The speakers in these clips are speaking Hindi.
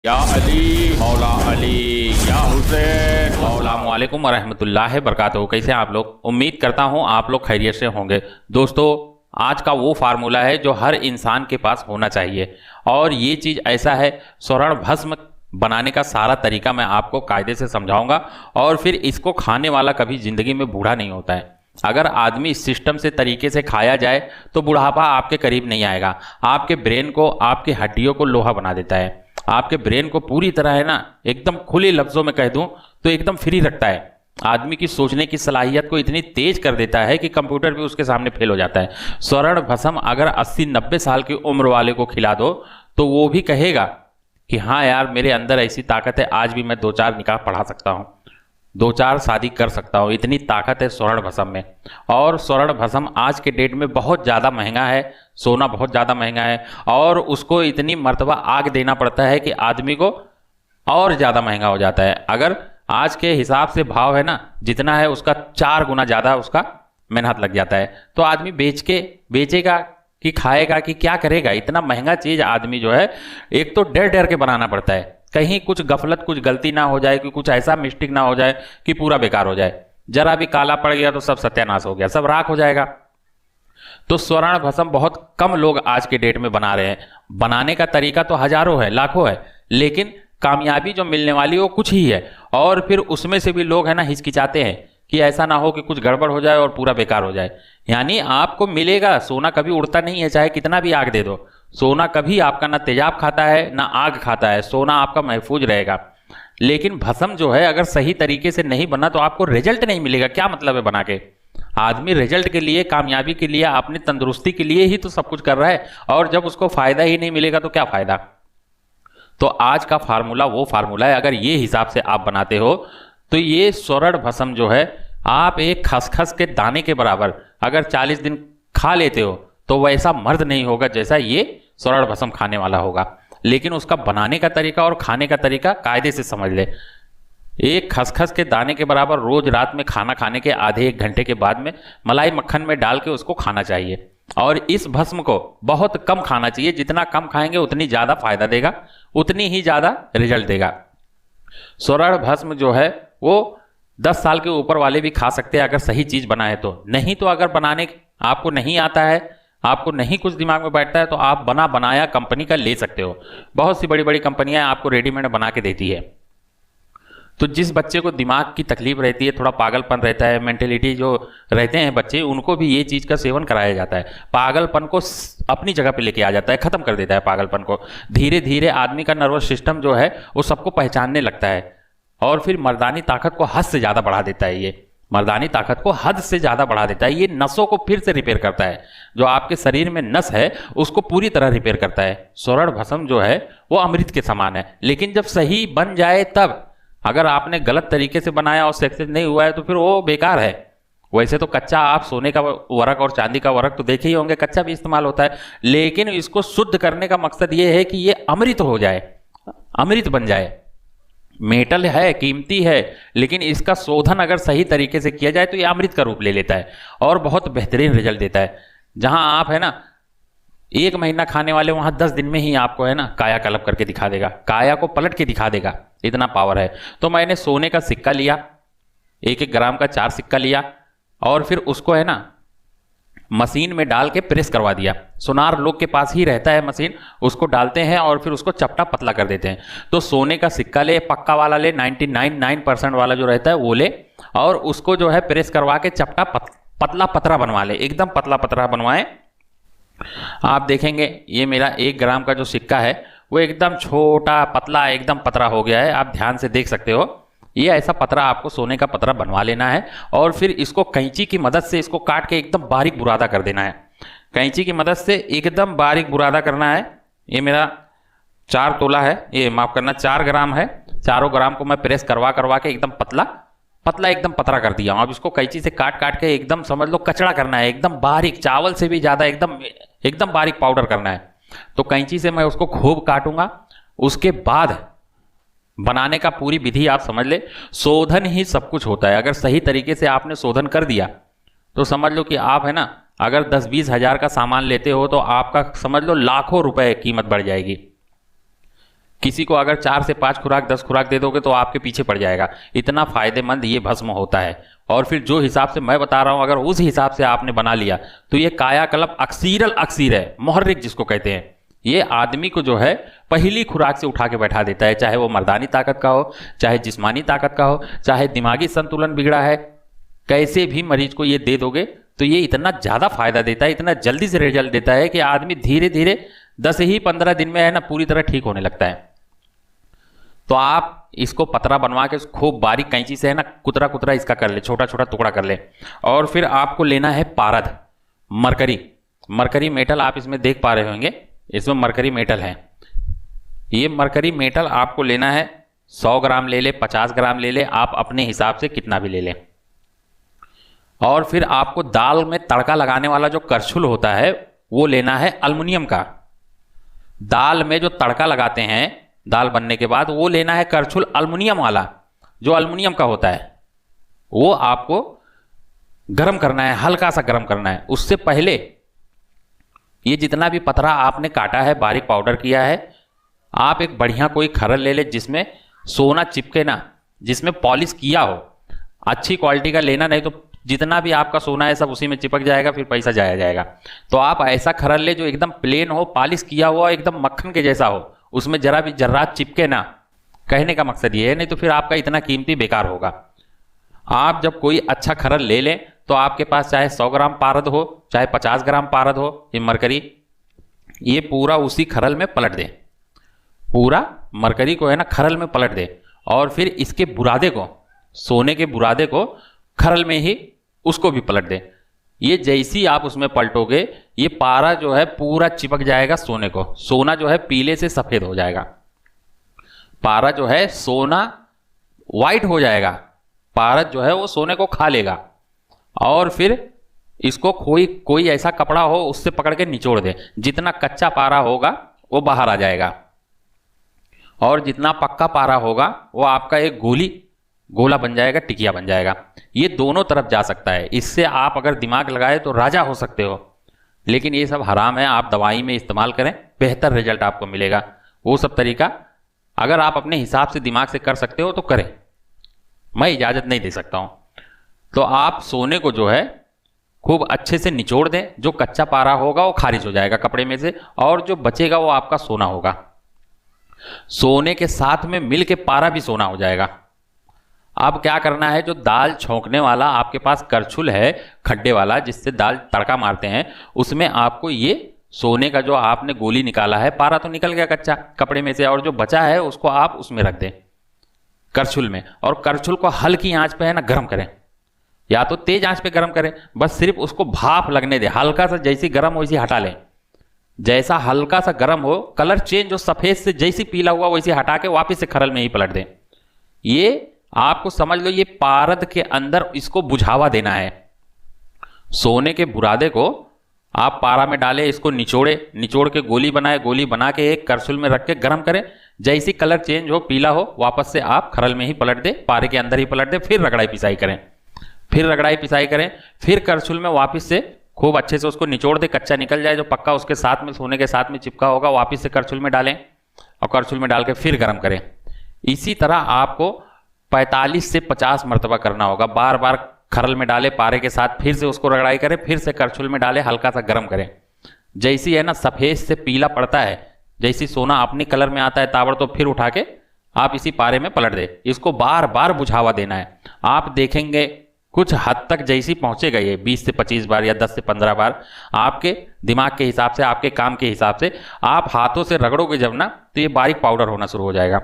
या अली मौला अली या हुसैन। अस्सलामु अलैकुम वरहमतुल्लाहि वबरकातुहू। कैसे हैं आप लोग? उम्मीद करता हूं आप लोग खैरियत से होंगे। दोस्तों, आज का वो फार्मूला है जो हर इंसान के पास होना चाहिए, और ये चीज़ ऐसा है, स्वर्ण भस्म बनाने का सारा तरीका मैं आपको कायदे से समझाऊंगा, और फिर इसको खाने वाला कभी ज़िंदगी में बूढ़ा नहीं होता है। अगर आदमी इस सिस्टम से तरीके से खाया जाए तो बुढ़ापा आपके करीब नहीं आएगा। आपके ब्रेन को, आपकी हड्डियों को लोहा बना देता है। आपके ब्रेन को पूरी तरह है ना, एकदम खुले लफ्ज़ों में कह दूं तो एकदम फ्री रखता है। आदमी की सोचने की सलाहियत को इतनी तेज कर देता है कि कंप्यूटर भी उसके सामने फेल हो जाता है। स्वर्ण भस्म अगर 80-90 साल की उम्र वाले को खिला दो तो वो भी कहेगा कि हाँ यार, मेरे अंदर ऐसी ताकत है, आज भी मैं 2-4 निकाह पढ़ा सकता हूँ, 2-4 शादी कर सकता हूँ। इतनी ताकत है स्वर्ण भस्म में। और स्वर्ण भस्म आज के डेट में बहुत ज़्यादा महंगा है, सोना बहुत ज़्यादा महंगा है, और उसको इतनी मर्तबा आग देना पड़ता है कि आदमी को और ज़्यादा महंगा हो जाता है। अगर आज के हिसाब से भाव है ना, जितना है उसका 4 गुना ज़्यादा उसका मेहनत लग जाता है। तो आदमी बेचेगा कि खाएगा कि क्या करेगा? इतना महंगा चीज़ आदमी जो है, एक तो डर डर के बनाना पड़ता है, कहीं कुछ गफलत, कुछ गलती ना हो जाए, कि कुछ ऐसा मिस्टेक ना हो जाए कि पूरा बेकार हो जाए। जरा भी काला पड़ गया तो सब सत्यानाश हो गया, सब राख हो जाएगा। तो स्वर्ण भस्म बहुत कम लोग आज के डेट में बना रहे हैं। बनाने का तरीका तो हजारों है, लाखों है, लेकिन कामयाबी जो मिलने वाली वो कुछ ही है। और फिर उसमें से भी लोग है ना हिचकिचाते हैं कि ऐसा ना हो कि कुछ गड़बड़ हो जाए और पूरा बेकार हो जाए। यानी आपको मिलेगा, सोना कभी उड़ता नहीं है, चाहे कितना भी आग दे दो। सोना कभी आपका ना तेजाब खाता है ना आग खाता है, सोना आपका महफूज रहेगा। लेकिन भस्म जो है, अगर सही तरीके से नहीं बना तो आपको रिजल्ट नहीं मिलेगा। क्या मतलब है बना के? आदमी रिजल्ट के लिए, कामयाबी के लिए, अपनी तंदुरुस्ती के लिए ही तो सब कुछ कर रहा है, और जब उसको फायदा ही नहीं मिलेगा तो क्या फायदा? तो आज का फार्मूला वो फार्मूला है, अगर ये हिसाब से आप बनाते हो तो ये स्वर्ण भस्म जो है, आप एक खसखस के दाने के बराबर अगर 40 दिन खा लेते हो तो वैसा मर्द नहीं होगा जैसा ये स्वर्ण भस्म खाने वाला होगा। लेकिन उसका बनाने का तरीका और खाने का तरीका कायदे से समझ ले। एक खसखस के दाने के बराबर रोज रात में खाना खाने के आधे 1 घंटे के बाद में मलाई मक्खन में डाल के उसको खाना चाहिए। और इस भस्म को बहुत कम खाना चाहिए, जितना कम खाएंगे उतनी ज़्यादा फायदा देगा, उतनी ही ज़्यादा रिजल्ट देगा। स्वर्ण भस्म जो है वो 10 साल के ऊपर वाले भी खा सकते हैं अगर सही चीज़ बनाए तो। नहीं तो अगर बनाने आपको नहीं आता है, आपको नहीं कुछ दिमाग में बैठता है, तो आप बना बनाया कंपनी का ले सकते हो। बहुत सी बड़ी बड़ी कंपनियां आपको रेडीमेड बना के देती है। तो जिस बच्चे को दिमाग की तकलीफ रहती है, थोड़ा पागलपन रहता है, मेंटेलिटी जो रहते हैं बच्चे, उनको भी ये चीज़ का सेवन कराया जाता है। पागलपन को अपनी जगह पे लेके आ जाता है, ख़त्म कर देता है पागलपन को। धीरे धीरे आदमी का नर्वस सिस्टम जो है वो सबको पहचानने लगता है, और फिर मर्दानी ताकत को हद से ज़्यादा बढ़ा देता है। ये मर्दानी ताकत को हद से ज़्यादा बढ़ा देता है। ये नसों को फिर से रिपेयर करता है। जो आपके शरीर में नस है उसको पूरी तरह रिपेयर करता है। स्वर्ण भस्म जो है वो अमृत के समान है, लेकिन जब सही बन जाए तब। अगर आपने गलत तरीके से बनाया और सक्सेस नहीं हुआ है तो फिर वो बेकार है। वैसे तो कच्चा आप सोने का वर्क और चांदी का वर्क तो देखे ही होंगे, कच्चा भी इस्तेमाल होता है, लेकिन इसको शुद्ध करने का मकसद ये है कि ये अमृत हो जाए, अमृत बन जाए। मेटल है, कीमती है, लेकिन इसका शोधन अगर सही तरीके से किया जाए तो ये अमृत का रूप ले लेता है और बहुत बेहतरीन रिजल्ट देता है। जहां आप है ना 1 महीना खाने वाले, वहां 10 दिन में ही आपको है ना काया कल्प करके दिखा देगा, काया को पलट के दिखा देगा, इतना पावर है। तो मैंने सोने का सिक्का लिया, 1-1 ग्राम का 4 सिक्का लिया, और फिर उसको है ना मशीन में डाल के प्रेस करवा दिया। सुनार लोग के पास ही रहता है मशीन, उसको डालते हैं और फिर उसको चपटा पतला कर देते हैं। तो सोने का सिक्का ले, पक्का वाला ले, 99.9% वाला जो रहता है वो ले, और उसको जो है प्रेस करवा के चपटा पतला पतरा बनवा ले, एकदम पतला पतरा बनवाए। आप देखेंगे ये मेरा 1 ग्राम का जो सिक्का है वो एकदम छोटा पतला एकदम पतरा हो गया है। आप ध्यान से देख सकते हो, ये ऐसा पतरा आपको सोने का पतरा बनवा लेना है, और फिर इसको कैंची की मदद से इसको काट के एकदम बारीक बुरादा कर देना है। कैंची की मदद से एकदम बारीक बुरादा करना है। ये मेरा 4 तोला है, ये माफ करना 4 ग्राम है। 4 ग्राम को मैं प्रेस करवा करवा के एकदम पतला पतला एकदम पतरा कर दिया हूँ। अब इसको कैंची से काट काट के एकदम समझ लो कचड़ा करना है, एकदम बारीक, चावल से भी ज़्यादा एकदम बारीक पाउडर करना है। तो कैंची से मैं उसको खूब काटूंगा। उसके बाद बनाने का पूरी विधि आप समझ ले। शोधन ही सब कुछ होता है। अगर सही तरीके से आपने शोधन कर दिया तो समझ लो कि आप है ना, अगर 10-20 हज़ार का सामान लेते हो तो आपका समझ लो लाखों रुपए कीमत बढ़ जाएगी। किसी को अगर 4 से 5 खुराक 10 खुराक दे दोगे तो आपके पीछे पड़ जाएगा। इतना फायदेमंद ये भस्म होता है। और फिर जो हिसाब से मैं बता रहा हूं अगर उस हिसाब से आपने बना लिया तो ये कायाकल्प अक्सीरल अक्सीर है, मुहर्रिक जिसको कहते हैं। ये आदमी को जो है पहली खुराक से उठा के बैठा देता है, चाहे वो मर्दानी ताकत का हो, चाहे जिस्मानी ताकत का हो, चाहे दिमागी संतुलन बिगड़ा है, कैसे भी मरीज को ये दे दोगे तो ये इतना ज़्यादा फायदा देता है, इतना जल्दी से रिजल्ट देता है कि आदमी धीरे धीरे 10 ही 15 दिन में है ना पूरी तरह ठीक होने लगता है। तो आप इसको पतरा बनवा के खूब बारीक कैंची से है ना कुतरा कुतरा इसका कर ले, छोटा छोटा टुकड़ा कर ले। और फिर आपको लेना है पारद, मरकरी, मरकरी मेटल आप इसमें देख पा रहे होंगे, इसमें मरकरी मेटल है। ये मरकरी मेटल आपको लेना है 100 ग्राम ले ले, 50 ग्राम ले ले, आप अपने हिसाब से कितना भी ले लें। और फिर आपको दाल में तड़का लगाने वाला जो करछुल होता है वो लेना है एल्युमिनियम का। दाल में जो तड़का लगाते हैं दाल बनने के बाद वो लेना है करछुल एल्युमिनियम वाला, जो एल्युमिनियम का होता है। वो आपको गर्म करना है, हल्का सा गर्म करना है। उससे पहले ये जितना भी पतरा आपने काटा है, बारीक पाउडर किया है, आप एक बढ़िया कोई खरल ले ले जिसमें सोना चिपके ना, जिसमें पॉलिश किया हो। अच्छी क्वालिटी का लेना, नहीं तो जितना भी आपका सोना है सब उसी में चिपक जाएगा, फिर पैसा जाया जाएगा। तो आप ऐसा खरल ले जो एकदम प्लेन हो, पॉलिश किया हुआ, एकदम मक्खन के जैसा हो, उसमें जरा भी जर्रात चिपके ना। कहने का मकसद ये है, नहीं तो फिर आपका इतना कीमती बेकार होगा। आप जब कोई अच्छा खरल ले लें तो आपके पास चाहे 100 ग्राम पारद हो, चाहे 50 ग्राम पारद हो, ये मरकरी, ये पूरा उसी खरल में पलट दें। पूरा मरकरी को है ना खरल में पलट दें। और फिर इसके बुरादे को, सोने के बुरादे को खरल में ही उसको भी पलट दें। ये जैसी आप उसमें पलटोगे ये पारा जो है पूरा चिपक जाएगा सोने को। सोना जो है पीले से सफेद हो जाएगा, पारा जो है सोना वाइट हो जाएगा, पारद जो है वो सोने को खा लेगा। और फिर इसको कोई ऐसा कपड़ा हो उससे पकड़ के निचोड़ दे, जितना कच्चा पारा होगा वो बाहर आ जाएगा और जितना पक्का पारा होगा वो आपका एक गोला बन जाएगा, टिकिया बन जाएगा। ये दोनों तरफ जा सकता है। इससे आप अगर दिमाग लगाए तो राजा हो सकते हो, लेकिन ये सब हराम है। आप दवाई में इस्तेमाल करें, बेहतर रिजल्ट आपको मिलेगा। वो सब तरीका अगर आप अपने हिसाब से दिमाग से कर सकते हो तो करें, मैं इजाज़त नहीं दे सकता हूं। तो आप सोने को जो है खूब अच्छे से निचोड़ दें, जो कच्चा पारा होगा वो खारिज हो जाएगा कपड़े में से, और जो बचेगा वो आपका सोना होगा। सोने के साथ में मिल के पारा भी सोना हो जाएगा। अब क्या करना है, जो दाल छौंकने वाला आपके पास करछुल है खड्डे वाला जिससे दाल तड़का मारते हैं, उसमें आपको ये सोने का जो आपने गोली निकाला है, पारा तो निकल गया कच्चा कपड़े में से, और जो बचा है उसको आप उसमें रख दें करछुल में। और करछुल को हल्की आंच पे है ना गर्म करें, या तो तेज आंच पे गर्म करें, बस सिर्फ उसको भाप लगने दें। हल्का सा जैसी गर्म हो वैसी हटा लें, जैसा हल्का सा गर्म हो, कलर चेंज हो, सफेद से जैसी पीला हुआ वैसे हटा के वापस से खरल में ही पलट दें। ये आपको समझ लो, ये पारद के अंदर इसको बुझावा देना है। सोने के बुरादे को आप पारा में डालें, इसको निचोड़ के गोली बनाए, गोली बना के एक करछुल में रख के गर्म करें। जैसी कलर चेंज हो, पीला हो, वापस से आप खरल में ही पलट दें, पारे के अंदर ही पलट दें। फिर रगड़ाई पिसाई करें, फिर करछुल में वापस से खूब अच्छे से उसको निचोड़ दे, कच्चा निकल जाए, जो पक्का उसके साथ में सोने के साथ में चिपका होगा वापस से करछुल में डालें, और करछुल में डाल के फिर गर्म करें। इसी तरह आपको 45 से 50 मरतबा करना होगा। बार बार खरल में डाले पारे के साथ, फिर से उसको रगड़ाई करें, फिर से करछुल में डाले, हल्का सा गर्म करें। जैसी है ना सफेद से पीला पड़ता है, जैसी सोना अपने कलर में आता है ताबड़, तो फिर उठा के आप इसी पारे में पलट दे। इसको बार बार बुझावा देना है। आप देखेंगे कुछ हद तक जैसी पहुंचेगा ये 20 से 25 बार या 10 से 15 बार, आपके दिमाग के हिसाब से, आपके काम के हिसाब से आप हाथों से रगड़ोगे जब ना, तो ये बारीक पाउडर होना शुरू हो जाएगा।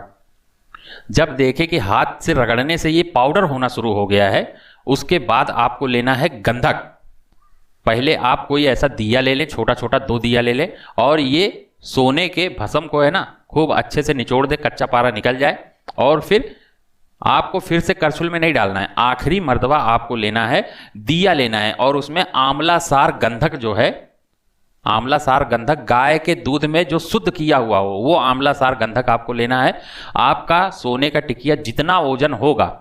जब देखें कि हाथ से रगड़ने से ये पाउडर होना शुरू हो गया है, उसके बाद आपको लेना है गंधक। पहले आप कोई ऐसा दिया ले लें, छोटा छोटा 2 दिया ले लें, और ये सोने के भस्म को है ना खूब अच्छे से निचोड़ दे, कच्चा पारा निकल जाए। और फिर आपको फिर से करछुल में नहीं डालना है, आखिरी मर्तबा आपको लेना है दिया लेना है, और उसमें आंवला सार गंधक जो है, आंवला सार गंधक गाय के दूध में जो शुद्ध किया हुआ हो, वो आंवला सार गंधक आपको लेना है। आपका सोने का टिकिया जितना ओजन होगा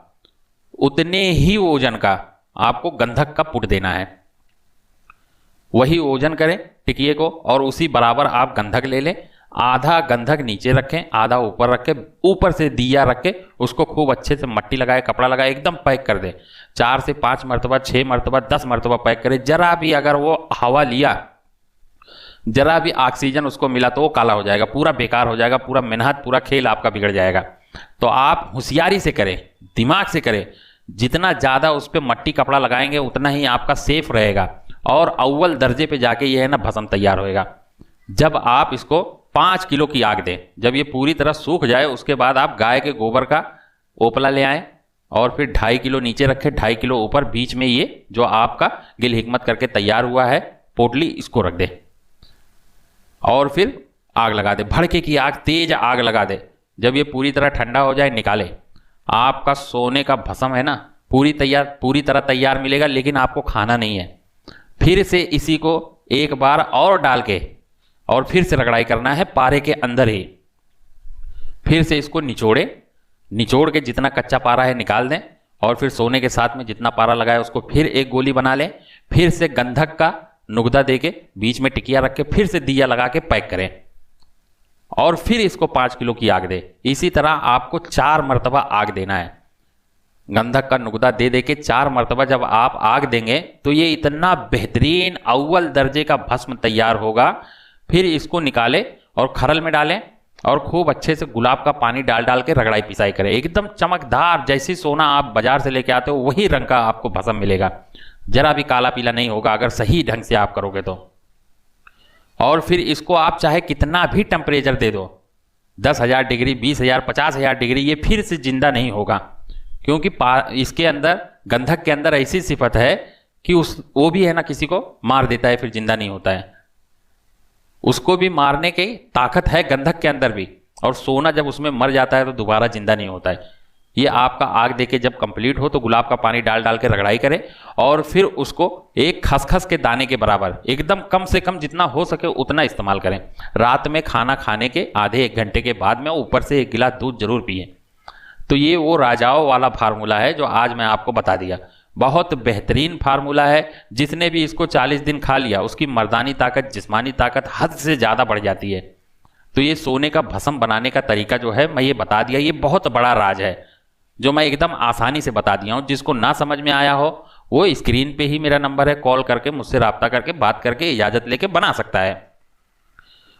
उतने ही ओजन का आपको गंधक का पुट देना है। वही ओजन करें टिकिए को, और उसी बराबर आप गंधक ले लें। आधा गंधक नीचे रखें, आधा ऊपर रखें, ऊपर से दिया रख के उसको खूब अच्छे से मट्टी लगाए, कपड़ा लगाए, एकदम पैक कर दें। 4 से 5 मरतबा, 6 मरतबा, 10 मरतबा पैक करें। जरा भी अगर वो हवा लिया, जरा भी ऑक्सीजन उसको मिला तो वो काला हो जाएगा, पूरा बेकार हो जाएगा, पूरा मेहनत, पूरा खेल आपका बिगड़ जाएगा। तो आप होशियारी से करें, दिमाग से करें। जितना ज़्यादा उस पर मट्टी कपड़ा लगाएंगे उतना ही आपका सेफ रहेगा और अव्वल दर्जे पे जाके ये है ना भस्म तैयार होएगा। जब आप इसको 5 किलो की आग दें, जब ये पूरी तरह सूख जाए उसके बाद आप गाय के गोबर का ओपला ले आएँ और फिर 2.5 किलो नीचे रखें, 2.5 किलो ऊपर, बीच में ये जो आपका गिल हिकमत करके तैयार हुआ है पोटली, इसको रख दें और फिर आग लगा दे। भड़के की आग, तेज आग लगा दे। जब ये पूरी तरह ठंडा हो जाए निकाले। आपका सोने का भस्म है ना पूरी तरह तैयार मिलेगा, लेकिन आपको खाना नहीं है। फिर से इसी को एक बार और डाल के और फिर से रगड़ाई करना है पारे के अंदर ही। फिर से इसको निचोड़ के जितना कच्चा पारा है निकाल दें और फिर सोने के साथ में जितना पारा लगाया उसको फिर एक गोली बना लें। फिर से गंधक का नुगदा दे के बीच में टिकिया रख के फिर से दिया लगा के पैक करें और फिर इसको 5 किलो की आग दे। इसी तरह आपको 4 मरतबा आग देना है। गंधक का नुगदा दे दे के 4 मरतबा जब आप आग देंगे तो ये इतना बेहतरीन अव्वल दर्जे का भस्म तैयार होगा। फिर इसको निकालें और खरल में डालें और खूब अच्छे से गुलाब का पानी डाल के रगड़ाई पिसाई करें। एकदम चमकदार, जैसी सोना आप बाजार से लेके आते हो वही रंग का आपको भस्म मिलेगा। जरा भी काला पीला नहीं होगा अगर सही ढंग से आप करोगे तो। और फिर इसको आप चाहे कितना भी टेम्परेचर दे दो, 10,000 डिग्री, 20,000, 50,000 डिग्री, ये फिर से जिंदा नहीं होगा। क्योंकि इसके अंदर, गंधक के अंदर ऐसी सिफत है कि वो भी है ना किसी को मार देता है, फिर जिंदा नहीं होता है। उसको भी मारने की ताकत है गंधक के अंदर भी। और सोना जब उसमें मर जाता है तो दोबारा जिंदा नहीं होता है। ये आपका आग देके जब कंप्लीट हो तो गुलाब का पानी डाल के रगड़ाई करें और फिर उसको एक खसखस के दाने के बराबर, एकदम कम से कम जितना हो सके उतना इस्तेमाल करें। रात में खाना खाने के आधे 1 घंटे के बाद में ऊपर से 1 गिलास दूध जरूर पिए। तो ये वो राजाओं वाला फार्मूला है जो आज मैं आपको बता दिया। बहुत बेहतरीन फार्मूला है। जिसने भी इसको 40 दिन खा लिया उसकी मर्दानी ताकत, जिस्मानी ताकत हद से ज़्यादा बढ़ जाती है। तो ये सोने का भस्म बनाने का तरीका जो है मैं ये बता दिया। ये बहुत बड़ा राज है जो मैं एकदम आसानी से बता दिया हूँ। जिसको ना समझ में आया हो वो स्क्रीन पे ही मेरा नंबर है, कॉल करके मुझसे रब्ता करके बात करके इजाज़त लेके बना सकता है।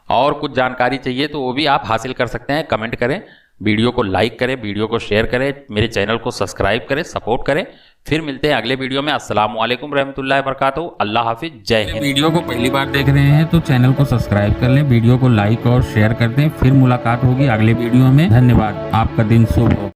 और कुछ जानकारी चाहिए तो वो भी आप हासिल कर सकते हैं। कमेंट करें, वीडियो को लाइक करें, वीडियो को शेयर करें, मेरे चैनल को सब्सक्राइब करें, सपोर्ट करें। फिर मिलते हैं अगले वीडियो में। अस्सलाम वालेकुम रहमतुल्लाहि वबरकातुहू। अल्लाह हाफिज, जय हिंद। वीडियो को पहली बार देख रहे हैं तो चैनल को सब्सक्राइब कर लें, वीडियो को लाइक और शेयर कर दें। फिर मुलाकात होगी अगले वीडियो में। धन्यवाद। आपका दिन शुभ हो।